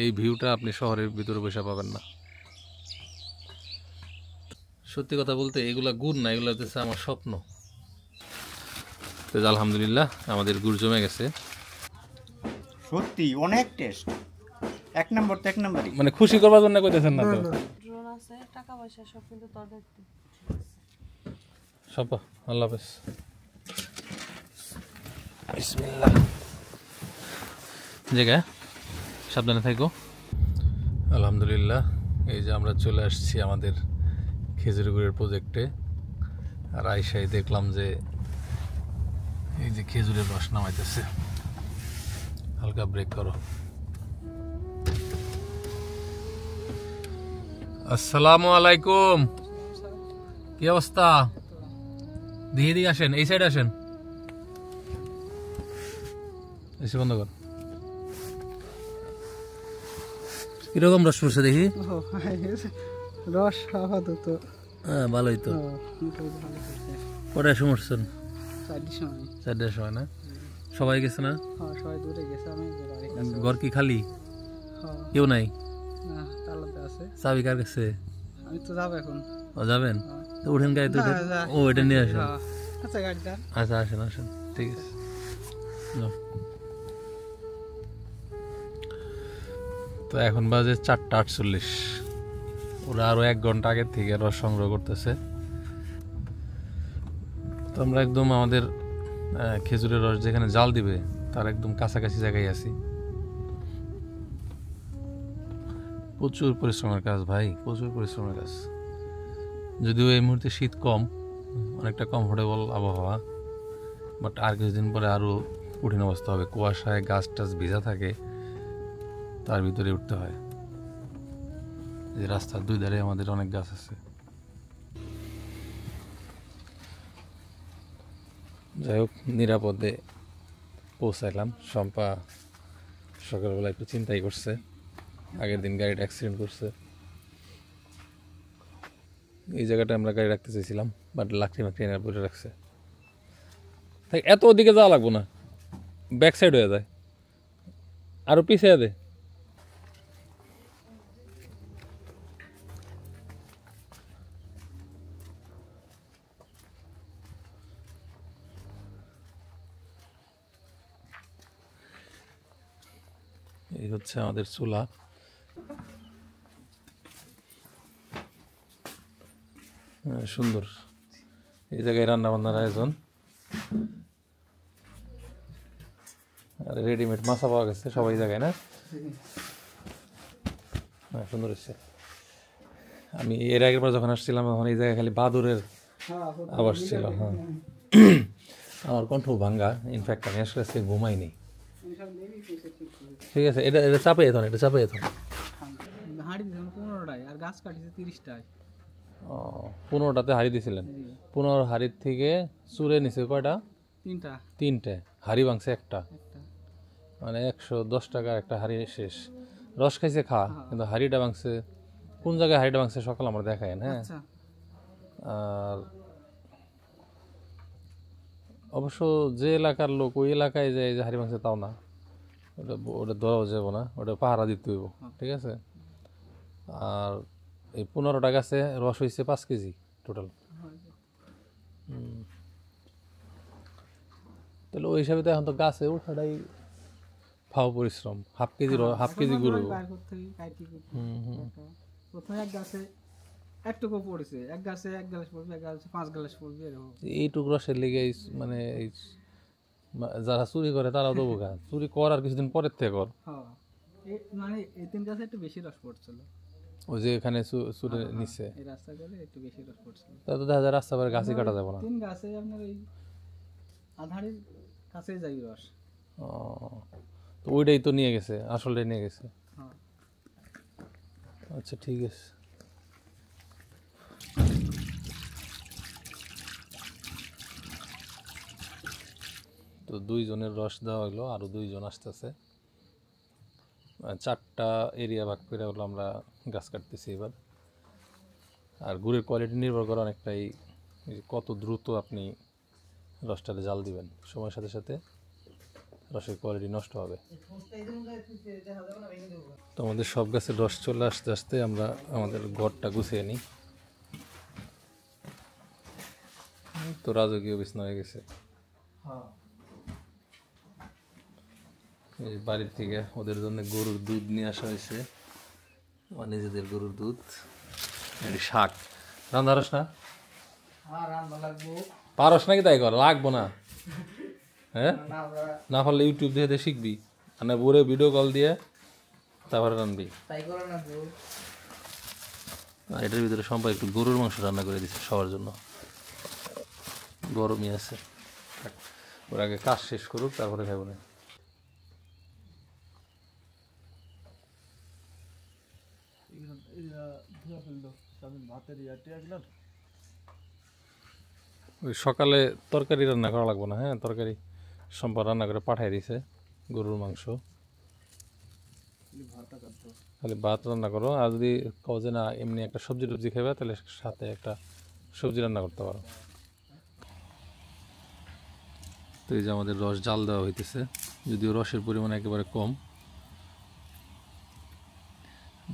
এই ভিউটা আপনি শহরের ভিতরে বসে পাবেন না। সত্যি কথা বলতে এগুলা গুড় না, এগুলো হচ্ছে আমার স্বপ্ন। তো আলহামদুলিল্লাহ আমাদের গুড় জমে গেছে। সত্যি অনেক টেস্ট, এক নম্বর তো এক নম্বরই। মানে খুশি করবার জন্য কইতেছেন না তো? ড্রোন আছে, টাকা পয়সা সব কিন্তু তোর দেখতে। সব আল্লাহ হাফেজ। বিসমিল্লাহ। জায়গা সাবধানে থাকো। আলহামদুলিল্লাহ এই যে আমরা চলে আসছি আমাদের খেজুরি গুড়ের প্রজেক্টে। আর আইসাই দেখলাম যে এই যে খেজুরের রস নামাইতেছে। হালকা ব্রেক করো। আসসালামু আলাইকুম, কি অবস্থা? দিয়ে দিয়ে আসেন, এই সাইডে আসেন। এসে বন্ধ কর। কিরকম রস পড়ছে দেখি? রস আপাতত হ্যাঁ ভালোই তো। কটার সময় উঠছেন? 4টার সময় না? সবাই গেছে না? সবাই দূরে গেছে, আমি ঘর কি খালি? কেউ নাই? তালাতে আছে। চাবি কার কাছে? আমি তো যাবো এখন। ও যাবেন তো উঠেন গাড়িতে উঠেন। ও এটা নিয়ে আসেন। আচ্ছা গাড়িটা, আচ্ছা আসেন আসেন, ঠিক আছে। যাও। তো এখন বাজে 4:48। ওরা আরো 1 ঘন্টা আগের থেকে রস সংগ্রহ করতেছে। তো আমরা একদম আমাদের খেজুরের রস যেখানে জাল দিবে তার একদম কাছাকাছি জায়গায় আছি। প্রচুর পরিশ্রমের কাজ ভাই, প্রচুর পরিশ্রমের কাজ। যদিও এই মুহূর্তে শীত কম, অনেকটা কমফোর্টেবল আবহাওয়া, বাট আর কিছুদিন পরে আরও কঠিন অবস্থা হবে। কুয়াশায় গাছ টাছ ভিজা থাকে, তার ভিতরে উঠতে হয়। এই রাস্তার 2 ধারে আমাদের অনেক গাছ আছে। যাই হোক, নিরাপদে পৌঁছাইলাম। শম্পা সকালবেলা একটু চিন্তাই করছে, আগের দিন গাড়িটা অ্যাক্সিডেন্ট করছে। এই জায়গাটা আমরা গাড়ি রাখতে চাইছিলাম, বাট লাকড়ি মাকড়ি এনে পরে রাখছে। তাই এত ওদিকে যাওয়া লাগবো না, ব্যাক সাইড হয়ে যায়, আরো পিছিয়ে দে। এই হচ্ছে আমাদের চুলা। সুন্দর এই জায়গায় রান্না বান্নার আয়োজন। আর রেডিমেড মাছা পাওয়া গেছে সবাই জায়গায় না? হ্যাঁ সুন্দর হচ্ছে। আমি এর আগের বার যখন আসছিলাম তখন এই জায়গায় খালি বাদুরের আওয়াজ ছিল। হ্যাঁ আমার কণ্ঠ ভাঙ্গা, ইনফ্যাক্ট আমি আসলে আজকে ঘুমাইনি। ঠিক আছে, এটা এটা চাপে যেত, এটা চাপে যেত। হাঁড়ি দিয়েছিলাম 15টায়, আর গাছ কাটিছে 30টায়। 15টাতে হাড়ি দিয়েছিলেন? 15 হাড়ির থেকে চুরে নিছে কয়টা? 3টে। হাড়ি ভাঙছে একটা, মানে 110 টাকার একটা হাড়ি শেষ। রস খাইছে খা, কিন্তু হাড়িটা ভাঙছে। কোন জায়গায় হাড়িটা ভাঙছে সকাল আমরা দেখায়েন। হ্যাঁ, আর অবশ্য যে এলাকার লোক ওই এলাকায় যায় যে হাড়ি ভাঙছে তাও না, ওটা ওটা ধরাও যাবো না, ওটা পাহারা দিতে হইব। ঠিক আছে। আর এই 15টা গাছে রস হয়েছে 5 কেজি টোটাল। তাহলে ওই হিসাবে তো এখন তো গাছে ওঠাটাই ফাও পরিশ্রম। হাফ কেজি গরু। প্রথমে এক গাছে একটুকু পড়েছে, এক গাছে 1 গ্লাস পড়বে, এক গাছে 5 গ্লাস পড়বে এরকম। এইটুকু রসের লেগে মানে এই যারা চুরি করে তারাও দেবো গা। চুরি কর আর কিছুদিন পরের থেকে কর। মানে এই 3 গাছে একটু বেশি রস পড়ছিল, ওই যে এখানে চুরে নিচ্ছে, এই রাস্তা করে একটু বেশি রস পড়ছিল। তা তো দেখা যায় রাস্তা পারে গাছই কাটা যাবে না। 3 গাছে আপনার ওই আধারের কাছে যাই রস। তো ওইটাই তো নিয়ে গেছে, আসলটাই নিয়ে গেছে। আচ্ছা ঠিক আছে। তো 2 জনের রস দেওয়া হলো, আরো 2 জন আসতেছে। 4টা এরিয়া ভাগ করে হলো আমরা গাছ কাটতেছি এবার। আর গুড়ের কোয়ালিটি নির্ভর করে অনেকটাই কত দ্রুত আপনি রসটাতে জাল দিবেন। সময়ের সাথে সাথে রসের কোয়ালিটি নষ্ট হবে। তো আমাদের সব গাছের রস চলে আসতে আসতে আমরা আমাদের ঘরটা গুছিয়ে নিই। তো রাজকীয় বিছানা হয়ে গেছে। এই বাড়ির থেকে ওদের জন্য গরুর দুধ নিয়ে আসা হয়েছে, আমার নিজেদের গরুর দুধ। এটি শাক রান্ধারস না পারস নাকি? তাই কর, লাগবো না। হ্যাঁ, না পারলে ইউটিউব দেখে শিখবি, মানে বুড়ে ভিডিও কল দিয়ে তারপরে রানবি। আর এটার ভিতরে সম্ভব একটু গরুর মাংস রান্না করে দিচ্ছে সবার জন্য, গরমই আছে। ওর আগে কাজ শেষ করুক, তারপরে খাবো না। ওই সকালে তরকারি রান্না করা লাগবে না। হ্যাঁ, তরকারি সম্পদ রান্না করে পাঠাই দিছে, গরুর মাংস। খালি ভাত রান্না করো, আর যদি কও যে না এমনি একটা সবজি টবজি খাবে, তাহলে সাথে একটা সবজি রান্না করতে পারো। তো এই যে আমাদের রস জাল দেওয়া হইতেছে, যদিও রসের পরিমাণ একেবারে কম,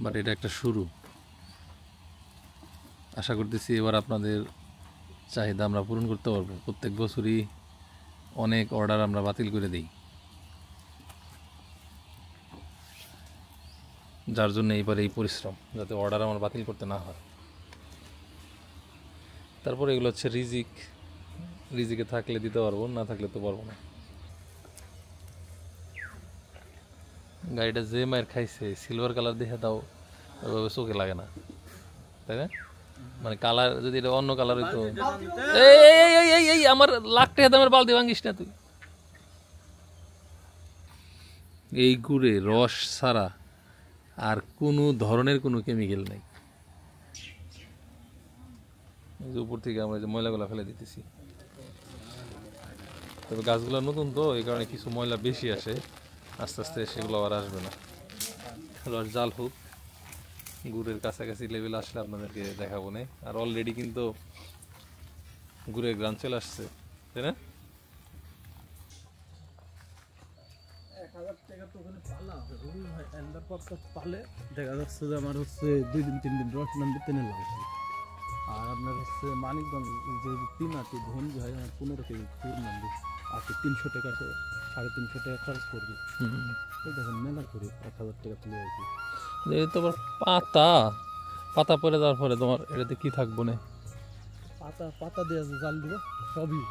বাট এটা একটা শুরু। আশা করতেছি এবার আপনাদের চাহিদা আমরা পূরণ করতে পারবো। প্রত্যেক বছরই অনেক অর্ডার আমরা বাতিল করে দিই, যার জন্য এইবার এই পরিশ্রম, যাতে অর্ডার আমার বাতিল করতে না হয়। তারপরে এগুলো হচ্ছে রিজিক, রিজিকে থাকলে দিতে পারবো, না থাকলে তো পারবো না। গাড়িটা যে মায়ের খাইছে, সিলভার কালার দেখে দাও, ওইভাবে চোখে লাগে না, তাই না? মানে কালার যদি এটা অন্য কালার হইতো, এই আমার লাখ টাকা দামের বালতি ভাঙিস না তুই। এই গুড়ে রস ছাড়া আর কোনো ধরনের কোনো কেমিক্যাল নেই। উপর থেকে আমরা যে ময়লাগুলো ফেলে দিতেছি, তবে গাছগুলো নতুন তো এই কারণে কিছু ময়লা বেশি আসে, আস্তে আস্তে সেগুলো আর আসবে না। রস জাল হোক, গুড়ের কাছাকাছি লেভেল আসলে আপনাদেরকে দেখাবো না। আর অলরেডি কিন্তু গুড়ের গ্রান চলে আসছে, তাই না? 1000 টাকা তো ওখানে পালা পালে দেখা যাচ্ছে যে আমার হচ্ছে 2 দিন 3 দিন রস নামবে 3 লাখ। আর আপনার হচ্ছে মানিকগঞ্জ যে 3 আটি ধন হয় 15 কেজি ফুল নামবে আটি 300 টাকা, 350 টাকা খরচ করবে। দেখেন মেলা করে 1000 টাকা তুলে আসি। তো আবার পাতা পাতা পরে যাওয়ার পরে তোমার এটাতে কি থাকবো না? পাতা দিয়ে জাল দিব সবই,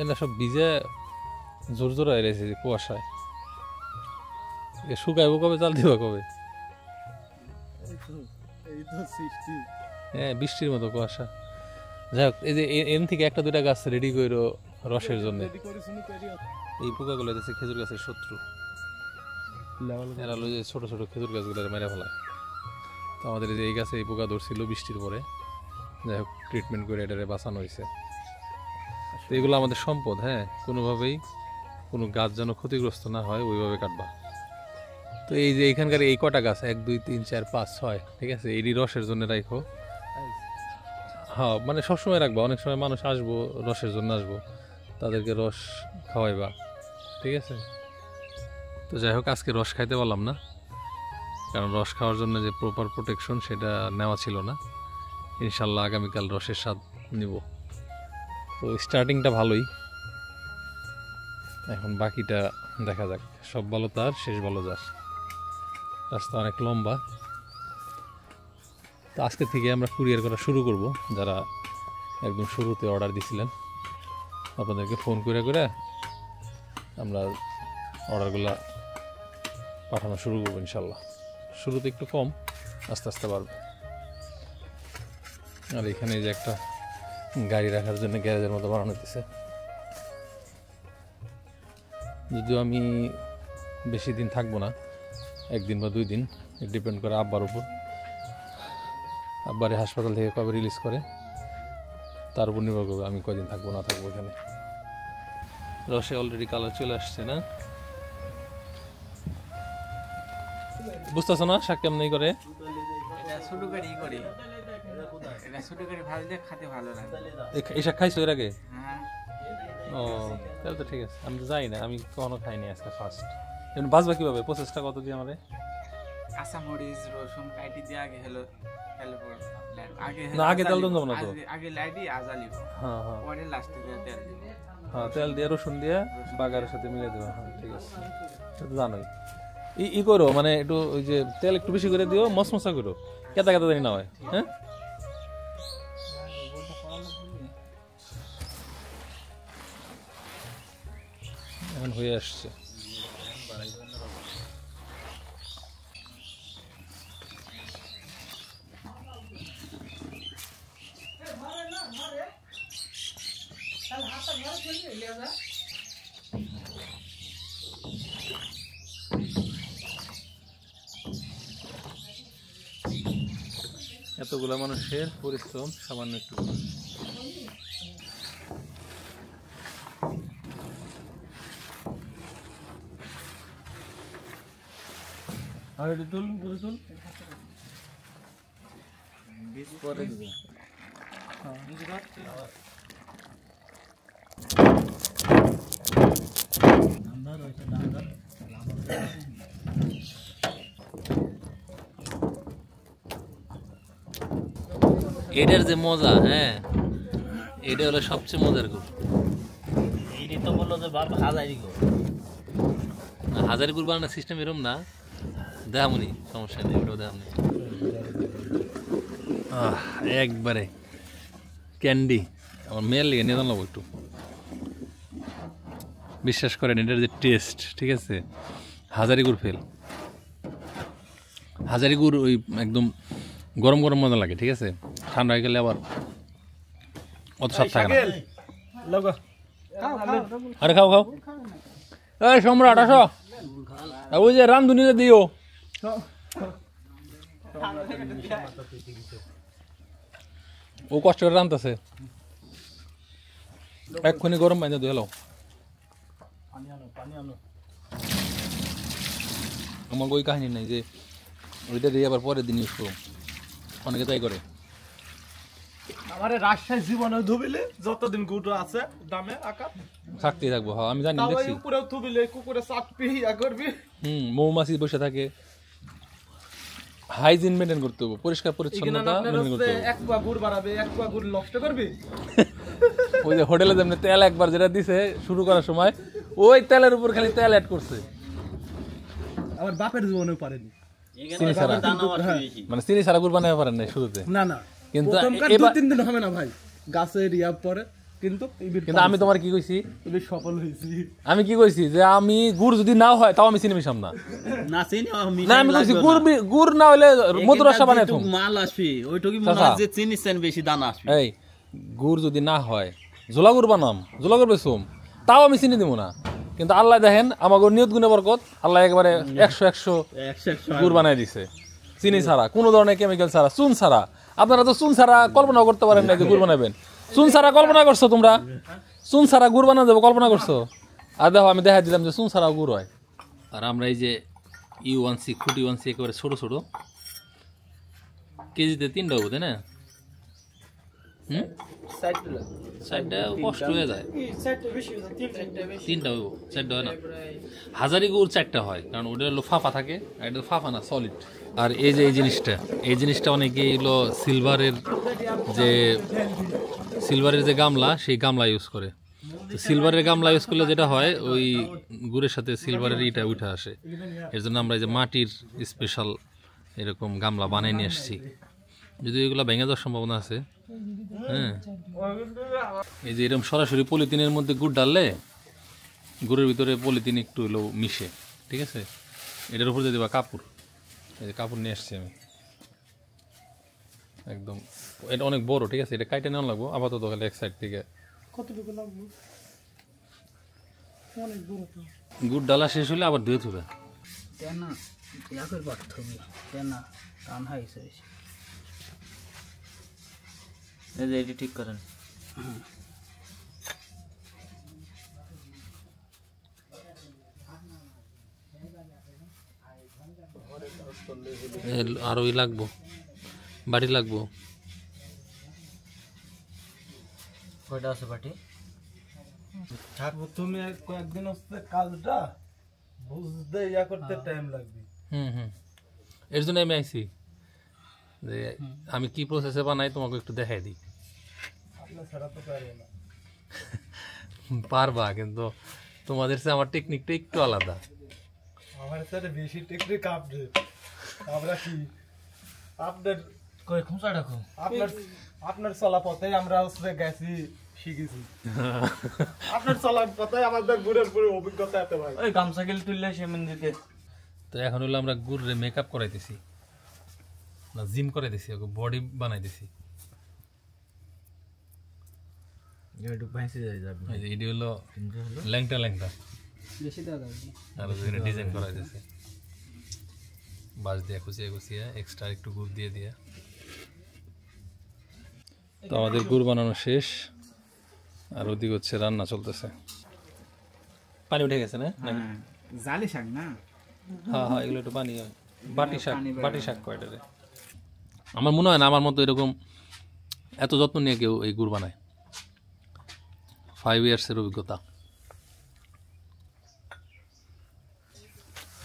এটা সব ভিজে জোর জোর হয়ে রয়েছে কুয়াশায়। শুকাইবো কবে, জাল দিব কবে? এই তো সৃষ্টি। হ্যাঁ, বৃষ্টির মতো কুয়াশা। যাই হোক, এই যে এন থেকে একটা দুটা গাছ রেডি করো রসের জন্য। এই পোকাগুলো হচ্ছে খেজুর গাছের শত্রু, এরা হলো যে ছোট ছোট খেজুর গাছগুলো মেরে ফেলায়। তো আমাদের এই গাছে এই পোকা ধরছিল বৃষ্টির পরে, যাই হোক ট্রিটমেন্ট করে এটারে বাঁচানো হয়েছে। তো এগুলো আমাদের সম্পদ। হ্যাঁ, কোনোভাবেই কোনো গাছ যেন ক্ষতিগ্রস্ত না হয় ওইভাবে কাটবা। তো এই যে এখানকার এই কটা গাছ 1 2 3 4 5 6, ঠিক আছে, এই রসের জন্য রাখো। হ্যাঁ, মানে সবসময় রাখবা, অনেক সময় মানুষ আসবো রসের জন্য আসবো, তাদেরকে রস খাওয়াইবা, ঠিক আছে? তো যাই হোক, আজকে রস খাইতে পারলাম না, কারণ রস খাওয়ার জন্য যে প্রপার প্রোটেকশন সেটা নেওয়া ছিল না। ইনশাল্লাহ আগামীকাল রসের স্বাদ নিব। তো স্টার্টিংটা ভালোই, এখন বাকিটা দেখা যাক। সব ভালো তার, শেষ ভালো যার। রাস্তা অনেক লম্বা। তো আজকে থেকে আমরা কুরিয়ার করা শুরু করব। যারা একদম শুরুতে অর্ডার দিছিলেন, আপনাদেরকে ফোন করে করে আমরা অর্ডারগুলো পাঠানো শুরু করবো ইনশাল্লাহ। শুরুতে একটু কম, আস্তে আস্তে বাড়বে। আর এখানে যে একটা গাড়ি রাখার জন্য গ্যারেজের মতো বানানো হতেছে। যদিও আমি বেশি দিন থাকবো না, 1 দিন বা 2 দিন, ডিপেন্ড করে আব্বার উপর। আব্বারে হাসপাতাল থেকে কবে রিলিজ করে তার উপর নির্ভর করবে আমি কয়দিন থাকবো না থাকবো এখানে। রসে অলরেডি কালার চলে আসছে না, বুঝতেছো না? শাক কেমনি করে এই শাক খাইছো এর আগে? ও তাহলে তো ঠিক আছে, আমি তো যাই না, আমি কখনো খাইনি আজকে ফার্স্ট। এখন বাজবা কিভাবে, প্রসেসটা কত দিয়ে আমারে? কাঁচামরিচ রসুন কাটি দিয়ে আগে হলো না, আগে তেল দেবো না তো। আগে লাইটি আজালিব, হ্যাঁ হ্যাঁ পরে লাস্টে তেল দিব। হ্যাঁ, তেল দিয়ে রসুন দিয়ে বাগারের সাথে মিলে দেবো। হ্যাঁ ঠিক আছে, সেটা তো জানোই। ই করো মানে একটু ওই যে তেল একটু বেশি করে দিও, মশমশা করো, কেতা কেতা জানি না হয়। হ্যাঁ এখন হয়ে আসছে। এতগুলা মানুষের পরিশ্রম সামান্য একটু। আর একটু তুল, পুরো তুল। পরে দিব। এটার যে মজা, হ্যাঁ এটা হলো সবচেয়ে মজার গুড়। এইটাই তো বললো যে বাপ হাজারি গো। হাজারি গুড় বানানোর সিস্টেম এরকম না, দেখামনি, সমস্যা নেই, ওটাও দেখামনি। একবারে ক্যান্ডি। আমার মেয়ের লেগে নিয়ে জানলাম একটু, বিশ্বাস করেন এটার যে টেস্ট, ঠিক আছে, হাজারি গুড় ফেল। হাজারি গুড় ওই একদম গরম গরম মজা লাগে, ঠিক আছে, ঠান্ডা হয়ে গেলে আবার অত স্বাদ থাকে না। আরে খাও খাও, এই সম্রাট আসো, ওই যে রামধুনিতে দিও। ও কষ্ট করে রামতেছে, এক্ষুনি গরম পানি দিয়ে এলো। আমার ওই কাহিনী নাই যে ওইটা দিয়ে আবার পরের দিন ইউজ করো, অনেকে তাই করে। আমার রাজশাহী জীবনে ধুবিলে যতদিন গুড় আছে দামে আকার থাকতেই থাকবো। হ্যাঁ আমি জানি, তাও দেখছি। উপরে ধুবিলে কুকুরে চাটপি ইয়া করবি। মৌমাছি বসে থাকে, হাইজিন মেনটেন করতে হবে, পরিষ্কার পরিচ্ছন্নতা মেনটেন করতে হবে। এক পা গুড় বাড়াবে, এক পা গুড় নষ্ট করবি। ওই যে হোটেলে যেমনি তেল একবার যেটা দিছে শুরু করার সময়, ওই তেলের উপর খালি তেল অ্যাড করছে। আমার বাপের জীবনেও পারেনি, চিনি ছাড়া, মানে চিনি ছাড়া গুড় বানাতে পারেন না শুরুতে। না না, কিন্তু প্রথমকার এবার 2-3 দিন হবে না ভাই, গাছের ইয়া পরে কিন্তু কিন্তু আমি তোমার কি কইছি, সফল হয়েছি। আমি কি কইছি যে আমি গুড় যদি না হয় তাও আমি চিনি মিশাম না। না চিনি না আমি কইছি গুড় না হলে মধুর রসা বানাই থুম। মাল আসবে ওইটুকুই মনে হয় যে চিনি সেন বেশি দানা আসবে। এই গুড় যদি না হয় ঝোলা গুড় বানাম, ঝোলা গুড় বেসুম, তাও আমি চিনি দিব না। কিন্তু আল্লাহ দেখেন আমাকে নিয়ত গুণে বরকত, আল্লাহ একবারে 100 গুড় বানাই দিছে, চিনি ছাড়া, কোনো ধরনের কেমিক্যাল ছাড়া, চুন ছাড়া। আপনারা তো চুন ছাড়া কল্পনা করতে পারেন না যে গুড় বানাবেন। চুন ছাড়া কল্পনা করছো তোমরা? চুন ছাড়া গুড় বানা যাবো কল্পনা করছো? আর দেখো আমি দেখা দিলাম যে চুন ছাড়াও গুড় হয়। আর আমরা এই যে ইউ1C খুঁটি 1C একেবারে ছোটো ছোটো, কেজিতে 3টা হবো তাই না? সাইডটা কষ্ট হয়ে যায়, 3টা হইব, 4টা হয় না। হাজারি গুড় 4টা হয়, কারণ ওটা হলো ফাঁপা থাকে, আর এটা ফাঁপা না, সলিড। আর এই যে এই জিনিসটা অনেকে হলো সিলভারের যে গামলা, সেই গামলা ইউজ করে। তো সিলভারের গামলা ইউজ করলে যেটা হয়, ওই গুড়ের সাথে সিলভারের ইটা উঠে আসে। এর জন্য আমরা এই যে মাটির স্পেশাল এরকম গামলা বানিয়ে নিয়ে আসছি, যদি এগুলো ভেঙে যাওয়ার সম্ভাবনা আছে। হ্যাঁ, এই যে এরকম সরাসরি পলিথিনের মধ্যে গুড় ডাললে গুড়ের ভিতরে পলিথিন একটু হলো মিশে, ঠিক আছে। এটার উপর দিয়ে দেবা কাপড়, এই যে কাপড় নিয়ে আসছি আমি একদম। এটা অনেক বড়, ঠিক আছে, এটা কাইটে নেওয়া লাগবো আপাতত, খালি এক সাইড থেকে। কতটুকু লাগবে? অনেক বড় তো। গুড় ডালা শেষ হলে আবার ধুয়ে থুবে। তেনা ইয়া করব তুমি, তেনা টান হইছে। এই যে এটি ঠিক করেন। আর ওই লাগবো, বাটি লাগবো। কয়টা আছে বাটি? প্রথমে কয়েকদিন হচ্ছে কাজটা বুঝতে ইয়া করতে টাইম লাগবে। এর জন্য আমি আইছি যে আমি কি প্রসেসে বানাই তোমাকে একটু দেখাই দিই। আপনার ছাড়া তো পারবো না। পারবা, কিন্তু তোমাদের চেয়ে আমার টেকনিকটা একটু আলাদা। আমার সাথে বেশি টেকনিক আপডেট। আমরা কি আপনার কই খুঁচা রাখো আপনার চলা পথে আমরা হচ্ছে গেছি শিখেছি। আপনার চলা পথে আমাদের ঘুরের পুরো অভিজ্ঞতা এত ভাই। ওই গামছা গেল তুললে সেমন দিতে। তো এখন হলো আমরা গুড়রে মেকআপ করাইতেছি, না জিম করাইতেছি, ওকে বডি বানাইতেছি। একটু ভাইসে যায় যাবে। এই যে এটি হলো ল্যাংটা ল্যাংটা, বেশি দেওয়া যাবে না। আর ওখানে ডিজাইন করাইতেছে বাঁশ দিয়ে খুঁচিয়ে খুঁচিয়ে, এক্সট্রা একটু গুড় দিয়ে দিয়ে। তো আমাদের গুড় বানানো শেষ, আর ওদিকে হচ্ছে রান্না চলতেছে। পানি উঠে গেছে না? জালি শাক না? হ্যাঁ হ্যাঁ, এগুলো একটু পানি হয়। বাটি শাক কয় এটারে। আমার মনে হয় না আমার মতো এরকম এত যত্ন নিয়ে কেউ এই গুড় বানায়। 5 ইয়ার্সের অভিজ্ঞতা।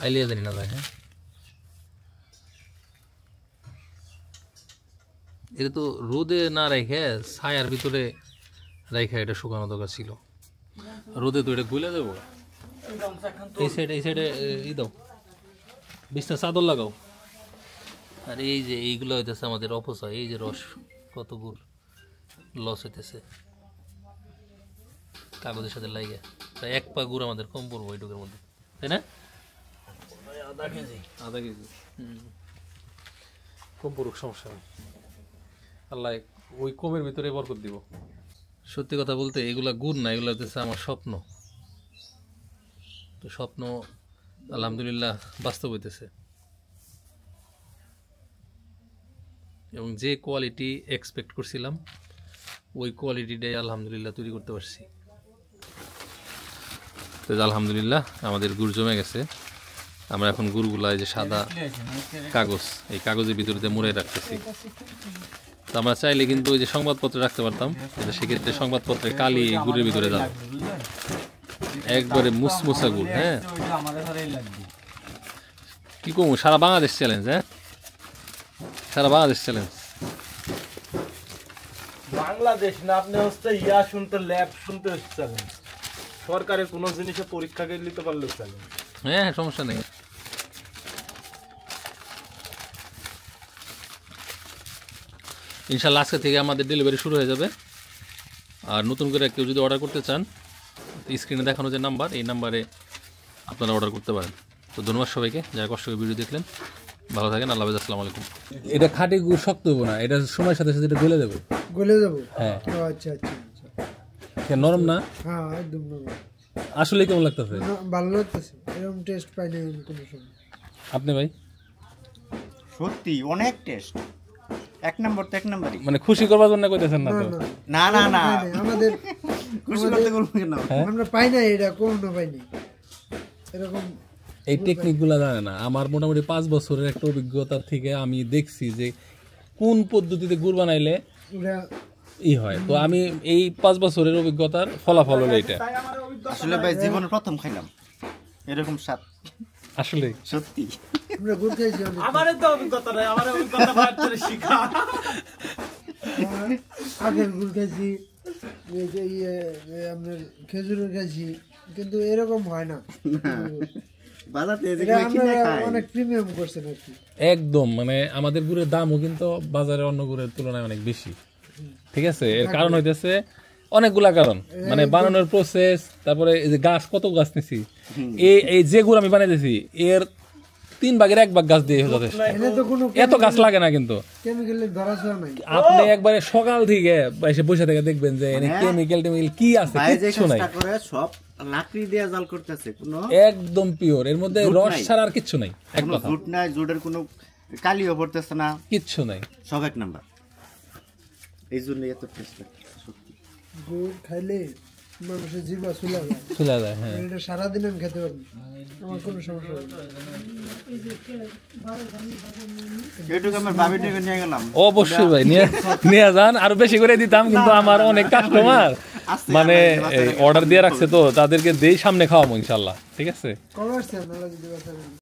আইলিয়া জানি না যায়। হ্যাঁ, এটা তো রোদে না রেখে ছায়ার ভিতরে রেখে এটা শুকানো দরকার ছিল। রোদে তো এটা গুলে দেবো। এই সাইডে ই দাও, বিছনা চাদর লাগাও। আর এই যে এইগুলো হইতেছে আমাদের অপচয়। এই যে রস, কত গুড় লস হইতেছে কাগজের সাথে লাগে। তাই 1 পা গুড় আমাদের কম পড়বো এইটুকুর মধ্যে, তাই না? আধা কেজি কম পড়ুক, সমস্যা নেই। আল্লাহ ওই কমের ভিতরে বরকত দিব। সত্যি কথা বলতে এগুলা গুড় না, এগুলো হচ্ছে আমার স্বপ্ন। তো স্বপ্ন আলহামদুলিল্লাহ বাস্তব হইতেছে, এবং যে কোয়ালিটি এক্সপেক্ট করছিলাম ওই কোয়ালিটিটাই আলহামদুলিল্লাহ তৈরি করতে পারছি। তো আলহামদুলিল্লাহ আমাদের গুড় জমে গেছে। আমরা এখন গুড়গুলা যে সাদা কাগজ, এই কাগজের ভিতরে দিয়ে মুড়ে রাখতেছি। তো আমরা চাইলে কিন্তু ওই যে সংবাদপত্রে রাখতে পারতাম, কিন্তু সেক্ষেত্রে সংবাদপত্রে কালি গুড়ের ভিতরে যাবে, একবারে মুসমুসা গুড়। হ্যাঁ, কি কমু, সারা বাংলাদেশ চ্যালেঞ্জ। হ্যাঁ, সারা বাংলাদেশ চ্যালেঞ্জ। বাংলাদেশ না, আপনি হচ্ছে ইয়া শুনতে, ল্যাব শুনতে হচ্ছেন। সরকারের কোনো জিনিসে পরীক্ষা করে নিতে পারলে চ্যালেঞ্জ। হ্যাঁ, সমস্যা নেই। ইনশাল্লাহ আজকে থেকে আমাদের ডেলিভারি শুরু হয়ে যাবে। আর নতুন করে কেউ যদি অর্ডার করতে চান, স্ক্রিনে দেখানো যে নাম্বার, এই নাম্বারে আপনারা অর্ডার করতে পারেন। তো ধন্যবাদ সবাইকে যারা কষ্ট করে ভিডিও দেখলেন। ভালো থাকেন, আল্লাহ হাফেজ, আসসালামু আলাইকুম। এটা খাঁটি গুড়, শক্ত হবো না, এটা সময়ের সাথে সাথে এটা গলে দেবো। গলে যাবো? হ্যাঁ। আচ্ছা আচ্ছা আচ্ছা, নরম না? হ্যাঁ একদম নরম। আসলে কেমন লাগতেছে? ভালো লাগতেছে, এরকম টেস্ট পাইনি কোনো সময়। আপনি ভাই? সত্যি অনেক টেস্ট, 1 নম্বর তো 1 নম্বরই। মানে খুশি করবার জন্য কইতেছেন না তো? না না না, আমাদের খুশি করতে বলবো কেন? আমরা পাই না, এটা কোনো পাইনি এরকম। এই টেকনিকগুলো জানে না। আমার মোটামুটি 5 বছরের একটা অভিজ্ঞতা থেকে আমি দেখছি যে কোন পদ্ধতিতে গুড় বানাইলে ই হয়। তো আমি এই 5 বছরের অভিজ্ঞতার ফলাফল হলো এটা। আসলে ভাই জীবনে প্রথম খাইলাম এরকম স্বাদ। আসলে সত্যি আমরা গুড় খাইছি অনেক। আমারও তো অভিজ্ঞতা নাই, আমার অভিজ্ঞতা বাইরে থেকে শিখা। আগের গুড় খাইছি, এই যে আপনার খেজুরের খাইছি, কিন্তু এরকম হয় না। বাজাতে এটা আমরা অনেক প্রিমিয়াম করছেন আর কি। একদম, মানে আমাদের গুড়ের দামও কিন্তু বাজারে অন্য গুড়ের তুলনায় অনেক বেশি। ঠিক আছে, এর কারণ হইতেছে অনেকগুলা কারণ, মানে বানানোর প্রসেস, তারপরে এই যে গাছ, কত গাছ নিছি, এই যে গুড় আমি বানাইতেছি এর 3 ভাগের 1 ভাগ গাছ দিয়ে যথেষ্ট। এত গাছ লাগে না, কিন্তু কেমিক্যালের ধরা ছোঁয়া নাই। আপনি একবারে সকাল থেকে এসে বসে থেকে দেখবেন যে কেমিক্যাল কি আছে, কিছু নাই। সব লাকড়ি দিয়ে জাল করতেছে, কোনো একদম পিওর, এর মধ্যে রস ছাড়া আর কিচ্ছু নাই। এক কথা, জুট নাই, জুটের কোনো কালিও পড়তেছে না, কিচ্ছু নাই, সব 1 নাম্বার। এই জন্য এত টেস্ট লাগে সত্যি। গুড় খাইলে মানুষের জিভা চুলা যায়, চলে যায়। হ্যাঁ এটা সারাদিন আমি খেতে পারবো, আমার কোনো সমস্যা হবে না। এইটুকু আমার ভাবিটাকে নিয়ে গেলাম। অবশ্যই ভাই নিয়ে যান, আরো বেশি করে দিতাম, কিন্তু আমার অনেক কাস্টমার মানে অর্ডার দিয়ে রাখছে, তো তাদেরকে দেই সামনে খাওয়াবো ইনশাল্লাহ। ঠিক আছে। কবে আসছেন? আল্লাহ যদি বাঁচাবেন।